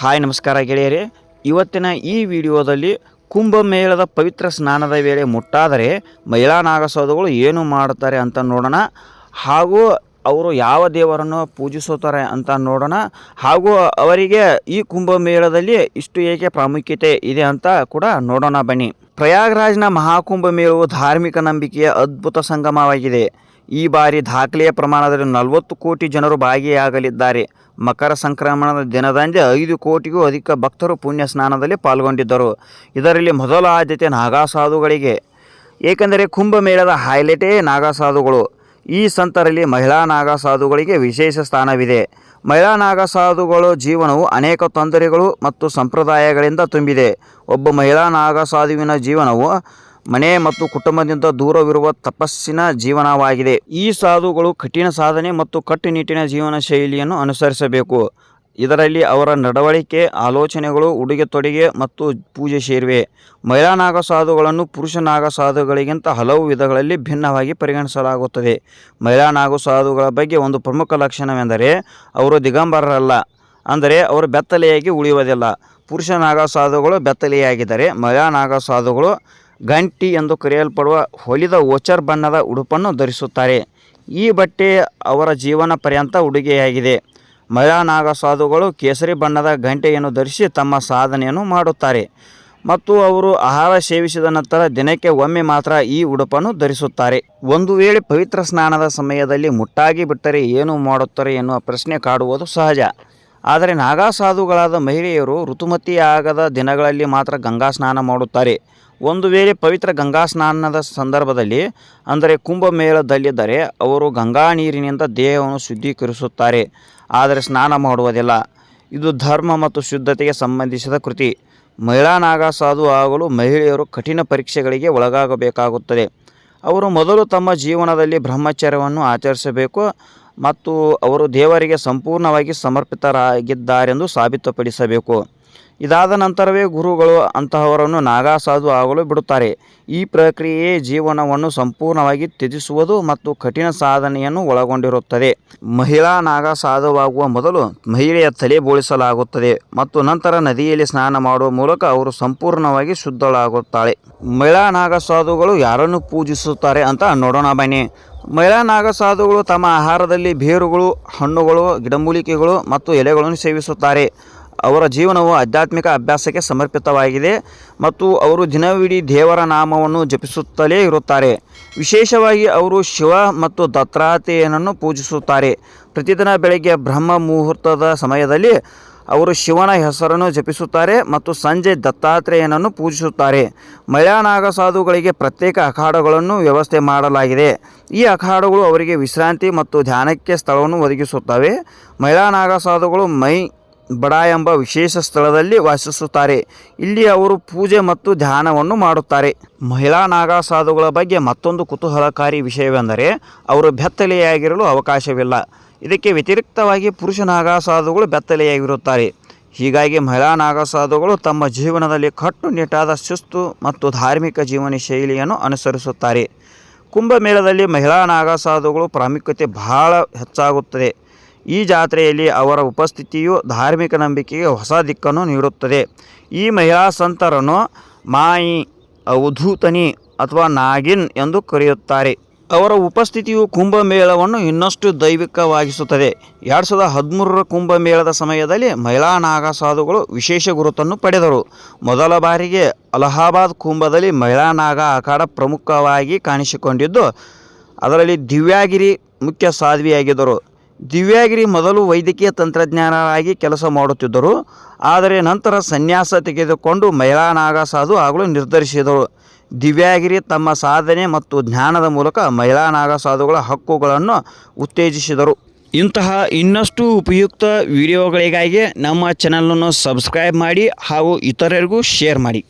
Hi ನಮಸ್ಕಾರ ಗೆಳೆಯರೇ. ಇವತ್ತಿನ ಈ ವಿಡಿಯೋದಲ್ಲಿ ಕುಂಭಮೇಳದ ಪವಿತ್ರ ಸ್ನಾನದ ವೇಳೆ ಮುಟ್ಟಾದರೆ ಮಹಿಳಾ ನಾಗಸಾಧುಗಳು ಏನು ಮಾಡುತ್ತಾರೆ ಅಂತ ನೋಡೋಣ. ಹಾಗೂ ಅವರು ಯಾವ ದೇವರನ್ನು ಪೂಜಿಸುತ್ತಾರೆ ಅಂತ ನೋಡೋಣ. ಹಾಗೂ ಅವರಿಗೆ ಈ ಕುಂಭಮೇಳದಲ್ಲಿ ಇಷ್ಟು ಏಕೆ ಪ್ರಾಮುಖ್ಯತೆ ಇದೆ ಅಂತ ಕೂಡ ನೋಡೋಣ ಬನ್ನಿ. ಪ್ರಯಾಗ್ರಾಜ್ನ ಮಹಾಕುಂಭಮೇಳವು ಧಾರ್ಮಿಕ ನಂಬಿಕೆಯ ಅದ್ಭುತ ಸಂಗಮವಾಗಿದೆ. ಈ ಬಾರಿ ದಾಖಲೆಯ ಪ್ರಮಾಣದಲ್ಲಿ 40 ಕೋಟಿ ಜನರು ಭಾಗಿಯಾಗಲಿದ್ದಾರೆ. ಮಕರ ಸಂಕ್ರಮಣದ ದಿನದಂದೇ 5 ಕೋಟಿಗೂ ಅಧಿಕ ಭಕ್ತರು ಪುಣ್ಯ ಸ್ನಾನದಲ್ಲಿ ಪಾಲ್ಗೊಂಡಿದ್ದರು. ಇದರಲ್ಲಿ ಮೊದಲ ಆದ್ಯತೆ ನಾಗಾಸಾಧುಗಳಿಗೆ, ಏಕೆಂದರೆ ಕುಂಭಮೇಳದ ಹೈಲೈಟೇ ನಾಗಾಸಾಧುಗಳು. ಈ ಸಂತರಲ್ಲಿ ಮಹಿಳಾ ನಾಗಸಾಧುಗಳಿಗೆ ವಿಶೇಷ ಸ್ಥಾನವಿದೆ. ಮಹಿಳಾ ನಾಗಸಾಧುಗಳ ಜೀವನವು ಅನೇಕ ತೊಂದರೆಗಳು ಮತ್ತು ಸಂಪ್ರದಾಯಗಳಿಂದ ತುಂಬಿದೆ. ಒಬ್ಬ ಮಹಿಳಾ ನಾಗಸಾಧುವಿನ ಜೀವನವು ಮನೆ ಮತ್ತು ಕುಟುಂಬದಿಂದ ದೂರವಿರುವ ತಪಸ್ಸಿನ ಜೀವನವಾಗಿದೆ. ಈ ಸಾಧುಗಳು ಕಠಿಣ ಸಾಧನೆ ಮತ್ತು ಕಟ್ಟುನಿಟ್ಟಿನ ಜೀವನ ಶೈಲಿಯನ್ನು ಅನುಸರಿಸಬೇಕು. ಇದರಲ್ಲಿ ಅವರ ನಡವಳಿಕೆ, ಆಲೋಚನೆಗಳು, ಉಡುಗೆ ತೊಡುಗೆ ಮತ್ತು ಪೂಜೆ ಸೇರಿವೆ. ಮಹಿಳಾ ನಾಗಸಾಧುಗಳನ್ನು ಪುರುಷ ನಾಗಸಾಧುಗಳಿಗಿಂತ ಹಲವು ವಿಧಗಳಲ್ಲಿ ಭಿನ್ನವಾಗಿ ಪರಿಗಣಿಸಲಾಗುತ್ತದೆ. ಮಹಿಳಾ ನಾಗಸಾಧುಗಳ ಬಗ್ಗೆ ಒಂದು ಪ್ರಮುಖ ಲಕ್ಷಣವೆಂದರೆ ಅವರು ದಿಗಂಬರರಲ್ಲ, ಅಂದರೆ ಅವರು ಬೆತ್ತಲೆಯಾಗಿ ಉಳಿಯುವುದಿಲ್ಲ. ಪುರುಷ ನಾಗಸಾಧುಗಳು ಬೆತ್ತಲೆಯಾಗಿದ್ದರೆ ಮಹಿಳಾ ನಾಗಸಾಧುಗಳು ಗಂಟಿ ಎಂದು ಕರೆಯಲ್ಪಡುವ ಹೊಲಿದ ಓಚರ್ ಬಣ್ಣದ ಉಡುಪನ್ನು ಧರಿಸುತ್ತಾರೆ. ಈ ಬಟ್ಟೆ ಅವರ ಜೀವನ ಪರ್ಯಂತ ಉಡುಗೆಯಾಗಿದೆ. ಮಹಿಳಾ ನಾಗಸಾಧುಗಳು ಕೇಸರಿ ಬಣ್ಣದ ಗಂಟೆಯನ್ನು ಧರಿಸಿ ತಮ್ಮ ಸಾಧನೆಯನ್ನು ಮಾಡುತ್ತಾರೆ ಮತ್ತು ಅವರು ಆಹಾರ ಸೇವಿಸಿದ ನಂತರ ದಿನಕ್ಕೆ ಒಮ್ಮೆ ಮಾತ್ರ ಈ ಉಡುಪನ್ನು ಧರಿಸುತ್ತಾರೆ. ಒಂದು ವೇಳೆ ಪವಿತ್ರ ಸ್ನಾನದ ಸಮಯದಲ್ಲಿ ಮುಟ್ಟಾಗಿ ಬಿಟ್ಟರೆ ಏನು ಮಾಡುತ್ತಾರೆ ಎನ್ನುವ ಪ್ರಶ್ನೆ ಕಾಡುವುದು ಸಹಜ. ಆದರೆ ನಾಗಾಸಾಧುಗಳಾದ ಮಹಿಳೆಯರು ಋತುಮತಿಯಾಗದ ದಿನಗಳಲ್ಲಿ ಮಾತ್ರ ಗಂಗಾ ಸ್ನಾನ ಮಾಡುತ್ತಾರೆ. ಒಂದು ವೇಳೆ ಪವಿತ್ರ ಗಂಗಾ ಸ್ನಾನದ ಸಂದರ್ಭದಲ್ಲಿ, ಅಂದರೆ ಕುಂಭಮೇಳದಲ್ಲಿದ್ದರೆ, ಅವರು ಗಂಗಾ ನೀರಿನಿಂದ ದೇಹವನ್ನು ಶುದ್ಧೀಕರಿಸುತ್ತಾರೆ, ಆದರೆ ಸ್ನಾನ ಮಾಡುವುದಿಲ್ಲ. ಇದು ಧರ್ಮ ಮತ್ತು ಶುದ್ಧತೆಗೆ ಸಂಬಂಧಿಸಿದ ಕೃತಿ. ಮಹಿಳಾ ನಾಗಸಾಧು ಆಗಲು ಮಹಿಳೆಯರು ಕಠಿಣ ಪರೀಕ್ಷೆಗಳಿಗೆ ಒಳಗಾಗಬೇಕಾಗುತ್ತದೆ. ಅವರು ಮೊದಲು ತಮ್ಮ ಜೀವನದಲ್ಲಿ ಬ್ರಹ್ಮಚರ್ಯವನ್ನು ಆಚರಿಸಬೇಕು ಮತ್ತು ಅವರು ದೇವರಿಗೆ ಸಂಪೂರ್ಣವಾಗಿ ಸಮರ್ಪಿತರಾಗಿದ್ದಾರೆಂದು ಸಾಬೀತುಪಡಿಸಬೇಕು. ಇದಾದ ನಂತರವೇ ಗುರುಗಳು ಅಂತಹವರನ್ನು ನಾಗಸಾಧು ಆಗಲು ಬಿಡುತ್ತಾರೆ. ಈ ಪ್ರಕ್ರಿಯೆ ಜೀವನವನ್ನು ಸಂಪೂರ್ಣವಾಗಿ ತ್ಯಜಿಸುವುದು ಮತ್ತು ಕಠಿಣ ಸಾಧನೆಯನ್ನು ಒಳಗೊಂಡಿರುತ್ತದೆ. ಮಹಿಳಾ ನಾಗಸಾಧುವಾಗುವ ಮೊದಲು ಮಹಿಳೆಯ ತಲೆ ಬೋಳಿಸಲಾಗುತ್ತದೆ ಮತ್ತು ನಂತರ ನದಿಯಲ್ಲಿ ಸ್ನಾನ ಮಾಡುವ ಮೂಲಕ ಅವರು ಸಂಪೂರ್ಣವಾಗಿ ಶುದ್ಧಳಾಗುತ್ತಾಳೆ. ಮಹಿಳಾ ನಾಗಸಾಧುಗಳು ಯಾರನ್ನು ಪೂಜಿಸುತ್ತಾರೆ ಅಂತ ನೋಡೋಣ ಬನ್ನಿ. ಮಹಿಳಾ ನಾಗಸಾಧುಗಳು ತಮ್ಮ ಆಹಾರದಲ್ಲಿ ಬೇರುಗಳು, ಹಣ್ಣುಗಳು, ಗಿಡಮೂಲಿಕೆಗಳು ಮತ್ತು ಎಲೆಗಳನ್ನು ಸೇವಿಸುತ್ತಾರೆ. ಅವರ ಜೀವನವು ಆಧ್ಯಾತ್ಮಿಕ ಅಭ್ಯಾಸಕ್ಕೆ ಸಮರ್ಪಿತವಾಗಿದೆ ಮತ್ತು ಅವರು ದಿನವಿಡೀ ದೇವರ ನಾಮವನ್ನು ಜಪಿಸುತ್ತಲೇ ಇರುತ್ತಾರೆ. ವಿಶೇಷವಾಗಿ ಅವರು ಶಿವ ಮತ್ತು ದತ್ತಾತ್ರೇಯನನ್ನು ಪೂಜಿಸುತ್ತಾರೆ. ಪ್ರತಿದಿನ ಬೆಳಗ್ಗೆ ಬ್ರಹ್ಮ ಮುಹೂರ್ತದ ಸಮಯದಲ್ಲಿ ಅವರು ಶಿವನ ಹೆಸರನ್ನು ಜಪಿಸುತ್ತಾರೆ ಮತ್ತು ಸಂಜೆ ದತ್ತಾತ್ರೇಯನನ್ನು ಪೂಜಿಸುತ್ತಾರೆ. ಮಹಿಳಾ ನಾಗಸಾಧುಗಳಿಗೆ ಪ್ರತ್ಯೇಕ ಅಖಾಡಗಳನ್ನು ವ್ಯವಸ್ಥೆ ಮಾಡಲಾಗಿದೆ. ಈ ಅಖಾಡಗಳು ಅವರಿಗೆ ವಿಶ್ರಾಂತಿ ಮತ್ತು ಧ್ಯಾನಕ್ಕೆ ಸ್ಥಳವನ್ನು ಒದಗಿಸುತ್ತವೆ. ಮಹಿಳಾ ನಾಗಸಾಧುಗಳು ಮೈ ಬಡ ಎಂಬ ವಿಶೇಷ ಸ್ಥಳದಲ್ಲಿ ವಾಸಿಸುತ್ತಾರೆ. ಇಲ್ಲಿ ಅವರು ಪೂಜೆ ಮತ್ತು ಧ್ಯಾನವನ್ನು ಮಾಡುತ್ತಾರೆ. ಮಹಿಳಾ ನಾಗಸಾಧುಗಳ ಬಗ್ಗೆ ಮತ್ತೊಂದು ಕುತೂಹಲಕಾರಿ ವಿಷಯವೆಂದರೆ ಅವರು ಬೆತ್ತಲೆಯಾಗಿರಲು ಅವಕಾಶವಿಲ್ಲ. ಇದಕ್ಕೆ ವ್ಯತಿರಿಕ್ತವಾಗಿ ಪುರುಷ ನಾಗಸಾಧುಗಳು ಬೆತ್ತಲೆಯಾಗಿರುತ್ತಾರೆ. ಹೀಗಾಗಿ ಮಹಿಳಾ ನಾಗಸಾಧುಗಳು ತಮ್ಮ ಜೀವನದಲ್ಲಿ ಕಟ್ಟುನಿಟ್ಟಾದ ಶಿಸ್ತು ಮತ್ತು ಧಾರ್ಮಿಕ ಜೀವನ ಶೈಲಿಯನ್ನು ಅನುಸರಿಸುತ್ತಾರೆ. ಕುಂಭಮೇಳದಲ್ಲಿ ಮಹಿಳಾ ನಾಗಸಾಧುಗಳು ಪ್ರಾಮುಖ್ಯತೆ ಬಹಳ ಹೆಚ್ಚಾಗುತ್ತದೆ. ಈ ಜಾತ್ರೆಯಲ್ಲಿ ಅವರ ಉಪಸ್ಥಿತಿಯು ಧಾರ್ಮಿಕ ನಂಬಿಕೆಗೆ ಹೊಸ ದಿಕ್ಕನ್ನು ನೀಡುತ್ತದೆ. ಈ ಮಹಿಳಾ ಸಂತರನ್ನು ಮಾಯಿ, ಅವಧೂತನಿ ಅಥವಾ ನಾಗಿನ್ ಎಂದು ಕರೆಯುತ್ತಾರೆ. ಅವರ ಉಪಸ್ಥಿತಿಯು ಕುಂಭಮೇಳವನ್ನು ಇನ್ನಷ್ಟು ದೈವಿಕವಾಗಿಸುತ್ತದೆ. 2013ರ ಕುಂಭಮೇಳದ ಸಮಯದಲ್ಲಿ ಮಹಿಳಾ ನಾಗಸಾಧುಗಳು ವಿಶೇಷ ಗುರುತನ್ನು ಪಡೆದರು. ಮೊದಲ ಬಾರಿಗೆ ಅಲಹಾಬಾದ್ ಕುಂಭದಲ್ಲಿ ಮಹಿಳಾ ನಾಗ ಅಖಾಡ ಪ್ರಮುಖವಾಗಿ ಕಾಣಿಸಿಕೊಂಡಿದ್ದು, ಅದರಲ್ಲಿ ದಿವ್ಯಾಗಿರಿ ಮುಖ್ಯ ಸಾಧ್ವಿಯಾಗಿದ್ದರು. ದಿವ್ಯಾಗಿರಿ ಮೊದಲು ವೈದ್ಯಕೀಯ ತಂತ್ರಜ್ಞಾನರಾಗಿ ಕೆಲಸ ಮಾಡುತ್ತಿದ್ದರು, ಆದರೆ ನಂತರ ಸನ್ಯಾಸ ತೆಗೆದುಕೊಂಡು ಮಹಿಳಾ ನಾಗಸಾಧು ಆಗಲು ನಿರ್ಧರಿಸಿದರು. ದಿವ್ಯಾಗಿರಿ ತಮ್ಮ ಸಾಧನೆ ಮತ್ತು ಜ್ಞಾನದ ಮೂಲಕ ಮಹಿಳಾ ನಾಗಸಾಧುಗಳ ಹಕ್ಕುಗಳನ್ನು ಉತ್ತೇಜಿಸಿದರು. ಇಂತಹ ಇನ್ನಷ್ಟು ಉಪಯುಕ್ತ ವಿಡಿಯೋಗಳಿಗಾಗಿ ನಮ್ಮ ಚಾನಲನ್ನು ಸಬ್ಸ್ಕ್ರೈಬ್ ಮಾಡಿ ಹಾಗೂ ಇತರರಿಗೂ ಶೇರ್ ಮಾಡಿ.